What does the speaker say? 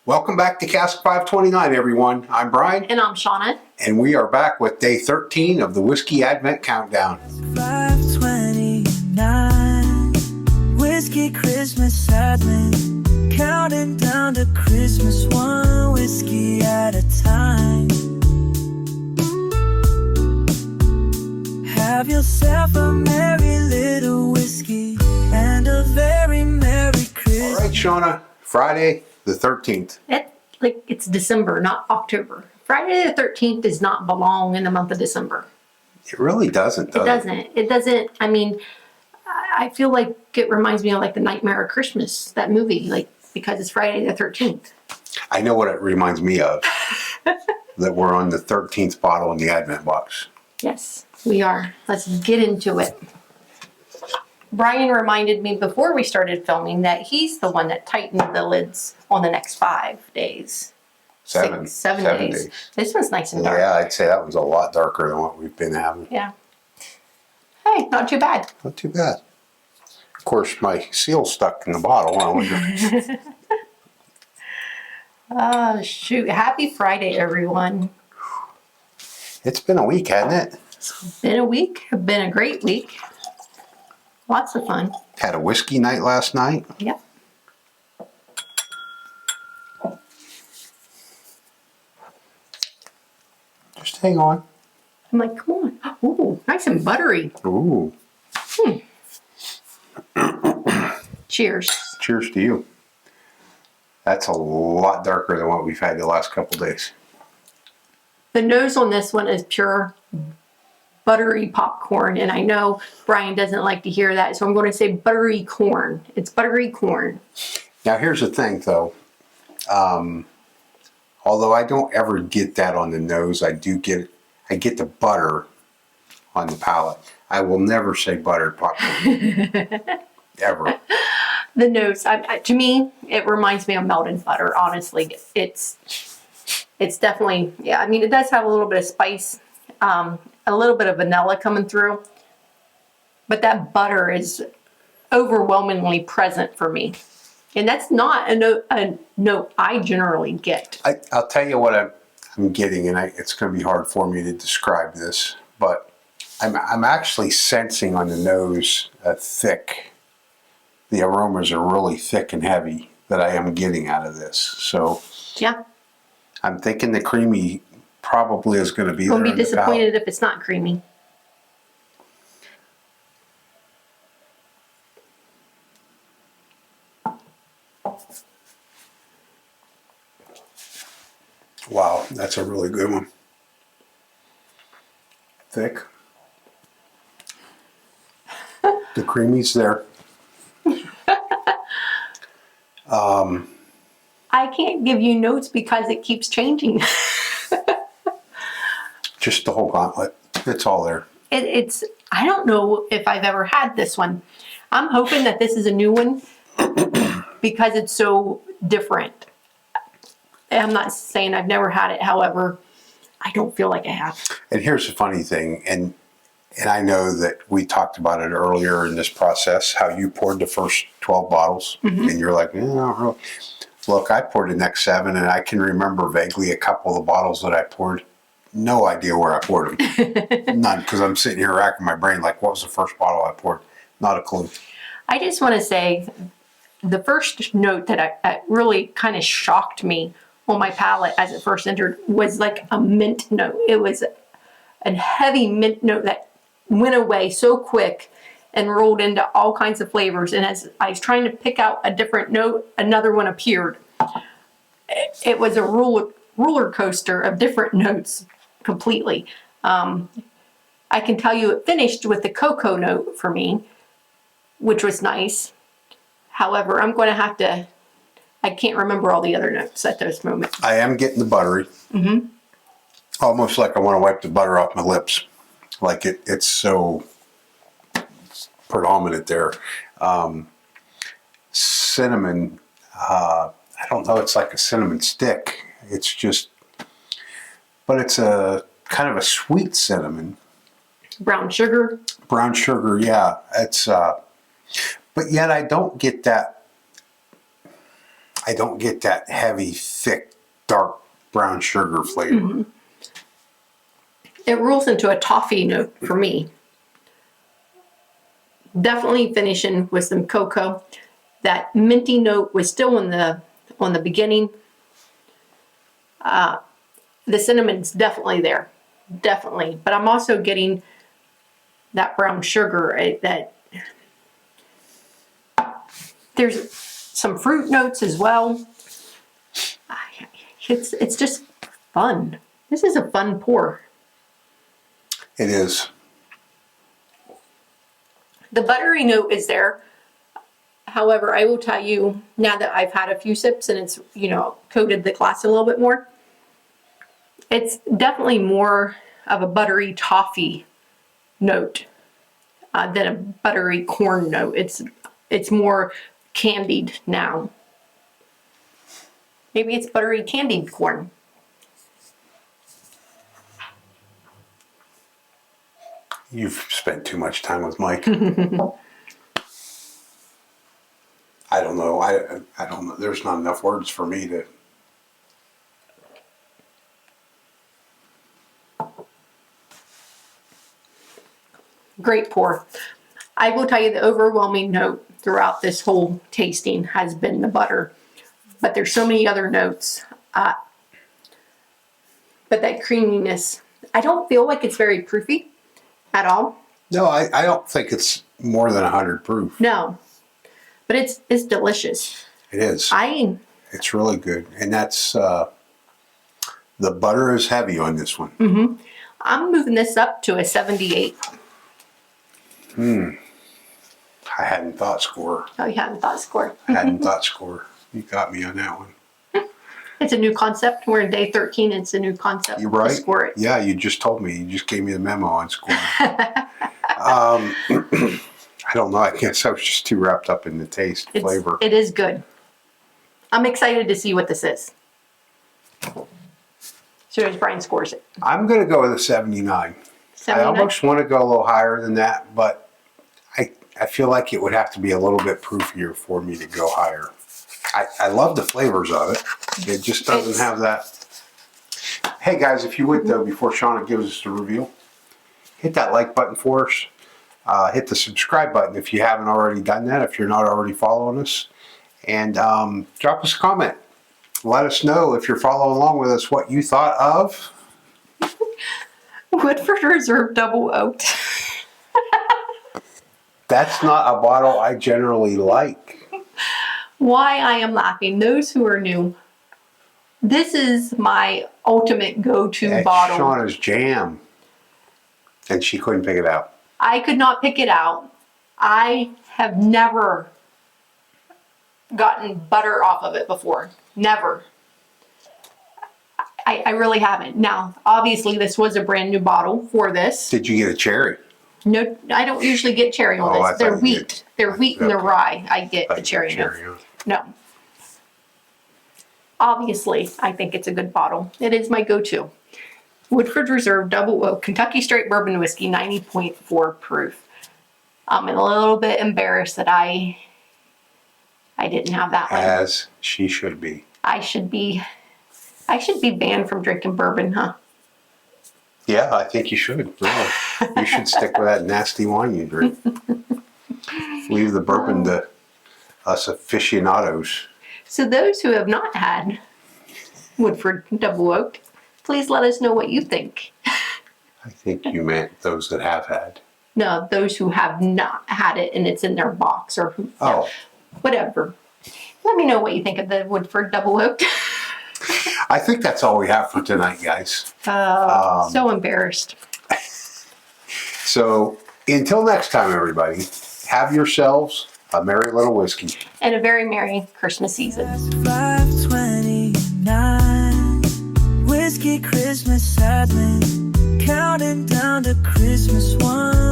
Welcome back to Cask 529, everyone. I'm Brian. And I'm Shauna. And we are back with day 13 of the Whiskey Advent Countdown. 529, Whiskey Christmas Advent, counting down to Christmas, one whiskey at a time. Have yourself a merry little whiskey and a very merry Christmas. All right, Shauna, Friday the 13th. It's December, not October. Friday the 13th does not belong in the month of December. It really doesn't, does it? It doesn't. I mean, I feel like it reminds me of like the Nightmare of Christmas, that movie, because it's Friday the 13th. I know what it reminds me of. That we're on the 13th bottle in the Advent box. Yes, we are. Let's get into it. Brian reminded me before we started filming that he's the one that tightened the lids on the next 5 days. Seven days. This one's nice and dark. Yeah, I'd say that was a lot darker than what we've been having. Yeah. Hey, not too bad. Not too bad. Of course, my seal's stuck in the bottle. I wonder. Oh, shoot. Happy Friday, everyone. It's been a week, hasn't it? Been a week. Been a great week. Lots of fun. Had a whiskey night last night. Yep. Just hang on. I'm like, come on. Ooh, nice and buttery. Ooh. Cheers. Cheers to you. That's a lot darker than what we've had the last couple days. The nose on this one is pure buttery popcorn, and I know Brian doesn't like to hear that, so I'm going to say buttery corn. It's buttery corn. Now here's the thing, though. Although I don't ever get that on the nose, I get the butter on the palate. I will never say buttered popcorn. Ever. The nose, to me, it reminds me of melted butter. Honestly, it's definitely, yeah. I mean, it does have a little bit of spice, a little bit of vanilla coming through, but that butter is overwhelmingly present for me, and that's not a note I generally get. I'll tell you what I'm getting, and it's going to be hard for me to describe this, but I'm actually sensing on the nose the aromas are really thick and heavy that I am getting out of this. So Yeah. I'm thinking the creamy probably is going to be there. I'll be disappointed if it's not creamy. Wow, that's a really good one. Thick. The creamy's there. I can't give you notes because it keeps changing. Just the whole gauntlet. It's all there. I don't know if I've ever had this one. I'm hoping that this is a new one because it's so different. I'm not saying I've never had it. However, I don't feel like I have. And here's the funny thing, and I know that we talked about it earlier in this process, how you poured the first 12 bottles, and you're like, really. Look, I poured the next 7, and I can remember vaguely a couple of the bottles that I poured. No idea where I poured them. None, because I'm sitting here racking my brain like, what was the first bottle I poured? Not a clue. I just want to say the first note that really kind of shocked me on my palate as it first entered was like a mint note. It was a heavy mint note that went away so quick and rolled into all kinds of flavors. And as I was trying to pick out a different note, another one appeared. It was a roller coaster of different notes completely. I can tell you it finished with the cocoa note for me, which was nice. However, I'm going to have to, I can't remember all the other notes at this moment. I am getting the buttery. Almost like I want to wipe the butter off my lips. Like it's so predominant there. Cinnamon, I don't know, it's like a cinnamon stick. It's just, but it's a kind of a sweet cinnamon. Brown sugar. Brown sugar, yeah. It's, but yet I don't get that. I don't get that heavy, thick, dark brown sugar flavor. It rolls into a toffee note for me. Definitely finishing with some cocoa. That minty note was still on the beginning. The cinnamon's definitely there, definitely. But I'm also getting that brown sugar. That there's some fruit notes as well. It's just fun. This is a fun pour. It is. The buttery note is there. However, I will tell you now that I've had a few sips and it's, coated the glass a little bit more, it's definitely more of a buttery toffee note than a buttery corn note. It's more candied now. Maybe it's buttery candied corn. You've spent too much time with Mike. I don't know. I don't know. There's not enough words for me to. Great pour. I will tell you the overwhelming note throughout this whole tasting has been the butter. But there's so many other notes. But that creaminess, I don't feel like it's very proofy at all. No, I don't think it's more than 100 proof. No. But it's delicious. It is. It's really good. And that's, the butter is heavy on this one. Mm-hmm. I'm moving this up to a 78. I hadn't thought score. Oh, you hadn't thought score. I hadn't thought score. You got me on that one. It's a new concept. We're in day 13. It's a new concept. You're right. To score it. Yeah, you just told me. You just gave me the memo on scoring. I don't know. I guess I was just too wrapped up in the taste, flavor. It is good. I'm excited to see what this is. So as Brian scores it. I'm going to go with a 79. 79? I almost want to go a little higher than that, but I feel like it would have to be a little bit proofier for me to go higher. I love the flavors of it. It just doesn't have that. Hey guys, if you would though, before Shauna gives us the review, hit that like button for us. Hit the subscribe button if you haven't already done that, if you're not already following us. And drop us a comment. Let us know if you're following along with us what you thought of Woodford Reserve Double Oaked. That's not a bottle I generally like. Why I am laughing. Those who are new, this is my ultimate go-to It's bottle. Shauna's jam. And she couldn't pick it out. I could not pick it out. I have never gotten butter off of it before. Never. I really haven't. Now, obviously, this was a brand new bottle for this. Did you get a cherry? No, I don't usually get cherry on Oh, I this. They're thought you wheat. did. They're wheat and they're Okay. rye. I get Thought the you cherry got note. No. Obviously, I think it's a good bottle. It is my go-to. Woodford Reserve Double Oak Kentucky Straight Bourbon Whiskey, 90.4 proof. I'm a little bit embarrassed that I didn't have that one. As she should be. I should be banned from drinking bourbon, huh? Yeah, I think you should. Really. You should stick with that nasty wine you drink. Leave the bourbon to us aficionados. So those who have not had Woodford Double Oaked, please let us know what you think. I think you meant those that have had. No, those who have not had it and it's in their box or who, Oh. whatever. Let me know what you think of the Woodford Double Oaked. I think that's all we have for tonight, guys. So embarrassed. So until next time, everybody, have yourselves a merry little whiskey. And a very Merry Christmas season. 5:29, whiskey Christmas sadness, counting down to Christmas one.